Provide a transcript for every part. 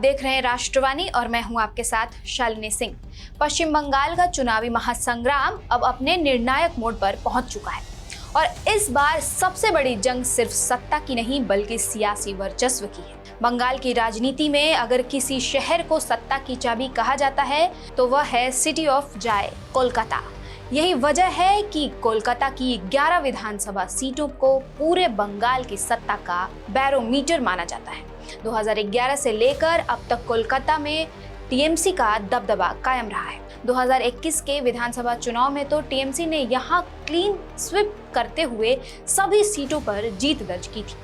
देख रहे हैं राष्ट्रवाणी और मैं हूं आपके साथ शालिनी सिंह। पश्चिम बंगाल का चुनावी महासंग्राम अब अपने निर्णायक मोड़ पर पहुंच चुका है और इस बार सबसे बड़ी जंग सिर्फ सत्ता की नहीं बल्कि सियासी वर्चस्व की है। बंगाल की राजनीति में अगर किसी शहर को सत्ता की चाबी कहा जाता है तो वह है सिटी ऑफ जॉय, कोलकाता। यही वजह है कि कोलकाता की 11 विधानसभा सीटों को पूरे बंगाल की सत्ता का बैरोमीटर माना जाता है। 2011 से लेकर अब तक कोलकाता में टीएमसी का दबदबा कायम रहा है। 2021 के विधानसभा चुनाव में तो टीएमसी ने यहां क्लीन स्वीप करते हुए सभी सीटों पर जीत दर्ज की थी,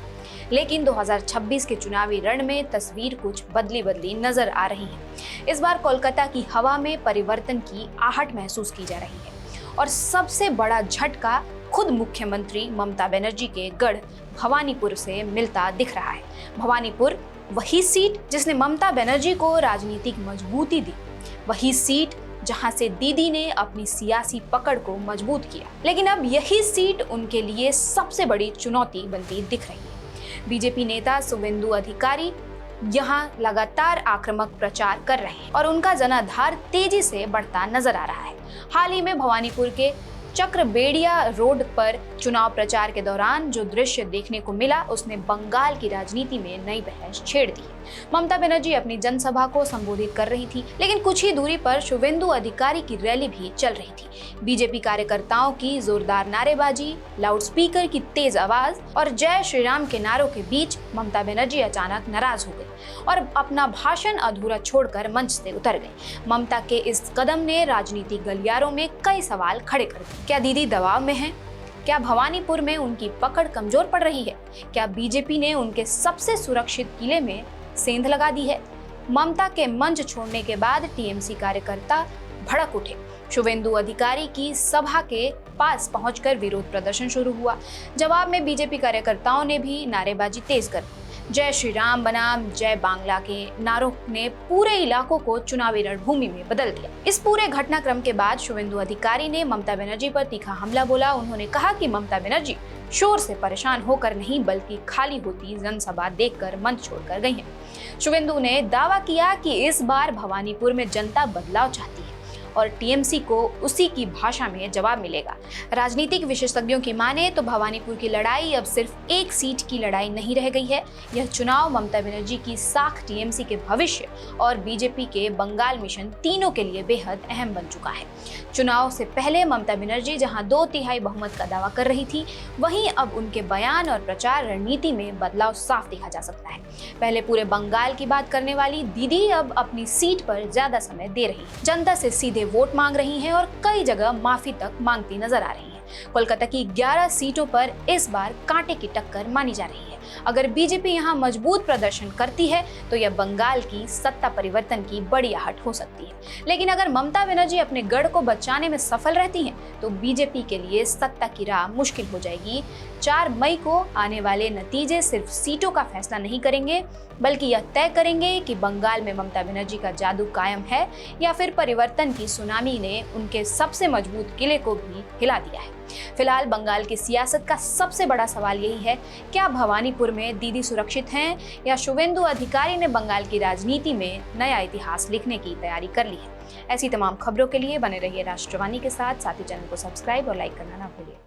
लेकिन 2026 के चुनावी रण में तस्वीर कुछ बदली नजर आ रही है। इस बार कोलकाता की हवा में परिवर्तन की आहट महसूस की जा रही है और सबसे बड़ा झटका खुद मुख्यमंत्री ममता बनर्जी के गढ़ भवानीपुर से मिलता दिख रहा है। भवानीपुर वही सीट जिसने ममता बनर्जी को राजनीतिक मजबूती दी, वही सीट जहां से दीदी ने अपनी सियासी पकड़ को मजबूत किया, लेकिन अब यही सीट उनके लिए सबसे बड़ी चुनौती बनती दिख रही है। बीजेपी नेता शुवेंदु अधिकारी यहाँ लगातार आक्रामक प्रचार कर रहे हैं और उनका जनाधार तेजी से बढ़ता नजर आ रहा है। हाल ही में भवानीपुर के चक्रबेड़िया रोड पर चुनाव प्रचार के दौरान जो दृश्य देखने को मिला उसने बंगाल की राजनीति में नई बहस छेड़ दी। ममता बनर्जी अपनी जनसभा को संबोधित कर रही थी, लेकिन कुछ ही दूरी पर शुवेंदु अधिकारी की रैली भी चल रही थी। बीजेपी कार्यकर्ताओं की जोरदार नारेबाजी, लाउडस्पीकर की तेज आवाज और जय श्री राम के नारों के बीच ममता बनर्जी अचानक नाराज हो गई और अपना भाषण अधूरा छोड़कर मंच से उतर गई। ममता के इस कदम ने राजनीतिक गलियारों में कई सवाल खड़े कर दिए। क्या दीदी दबाव में हैं? क्या भवानीपुर में उनकी पकड़ कमजोर पड़ रही है? क्या बीजेपी ने उनके सबसे सुरक्षित किले में सेंध लगा दी है? ममता के मंच छोड़ने के बाद टीएमसी कार्यकर्ता भड़क उठे। शुवेंदु अधिकारी की सभा के पास पहुंचकर विरोध प्रदर्शन शुरू हुआ। जवाब में बीजेपी कार्यकर्ताओं ने भी नारेबाजी तेज कर दी। जय श्री राम बनाम जय बांग्ला के नारों ने पूरे इलाकों को चुनावी रणभूमि में बदल दिया। इस पूरे घटनाक्रम के बाद शुवेंदु अधिकारी ने ममता बनर्जी पर तीखा हमला बोला। उन्होंने कहा कि ममता बनर्जी शोर से परेशान होकर नहीं बल्कि खाली होती जनसभा देखकर मंच छोड़कर गई हैं। शुवेंदु ने दावा किया कि इस बार भवानीपुर में जनता बदलाव चाहती है और टीएमसी को उसी की भाषा में जवाब मिलेगा। राजनीतिक विशेषज्ञों की माने तो भवानीपुर की लड़ाई अब सिर्फ एक सीट की लड़ाई नहीं रह गई है। यह चुनाव ममता बनर्जी की साख, टीएमसी के भविष्य और बीजेपी के बंगाल मिशन तीनों के लिए बेहद अहम बन चुका है। चुनाव से पहले ममता बनर्जी जहां 2/3 बहुमत का दावा कर रही थी, वहीं अब उनके बयान और प्रचार रणनीति में बदलाव साफ देखा जा सकता है। पहले पूरे बंगाल की बात करने वाली दीदी अब अपनी सीट पर ज्यादा समय दे रही है, जनता से सीधे वोट मांग रही हैं और कई जगह माफी तक मांगती नजर आ रही हैं। कोलकाता की 11 सीटों पर इस बार कांटे की टक्कर मानी जा रही है। अगर बीजेपी यहां मजबूत प्रदर्शन करती है तो यह बंगाल की सत्ता परिवर्तन की बड़ी आहट हो सकती है, लेकिन अगर ममता बनर्जी अपने गढ़ को बचाने में सफल रहती हैं तो बीजेपी के लिए सत्ता की राह मुश्किल हो जाएगी। 4 मई को आने वाले नतीजे सिर्फ सीटों का फैसला नहीं करेंगे बल्कि यह तय करेंगे कि बंगाल में ममता बनर्जी का जादू कायम है या फिर परिवर्तन की सुनामी ने उनके सबसे मजबूत किले को भी हिला दिया है। फिलहाल बंगाल की सियासत का सबसे बड़ा सवाल यही है, क्या भवानीपुर में दीदी सुरक्षित हैं या शुवेंदु अधिकारी ने बंगाल की राजनीति में नया इतिहास लिखने की तैयारी कर ली है। ऐसी तमाम खबरों के लिए बने रहिए राष्ट्रवाणी के साथ ही चैनल को सब्सक्राइब और लाइक करना ना भूलिए।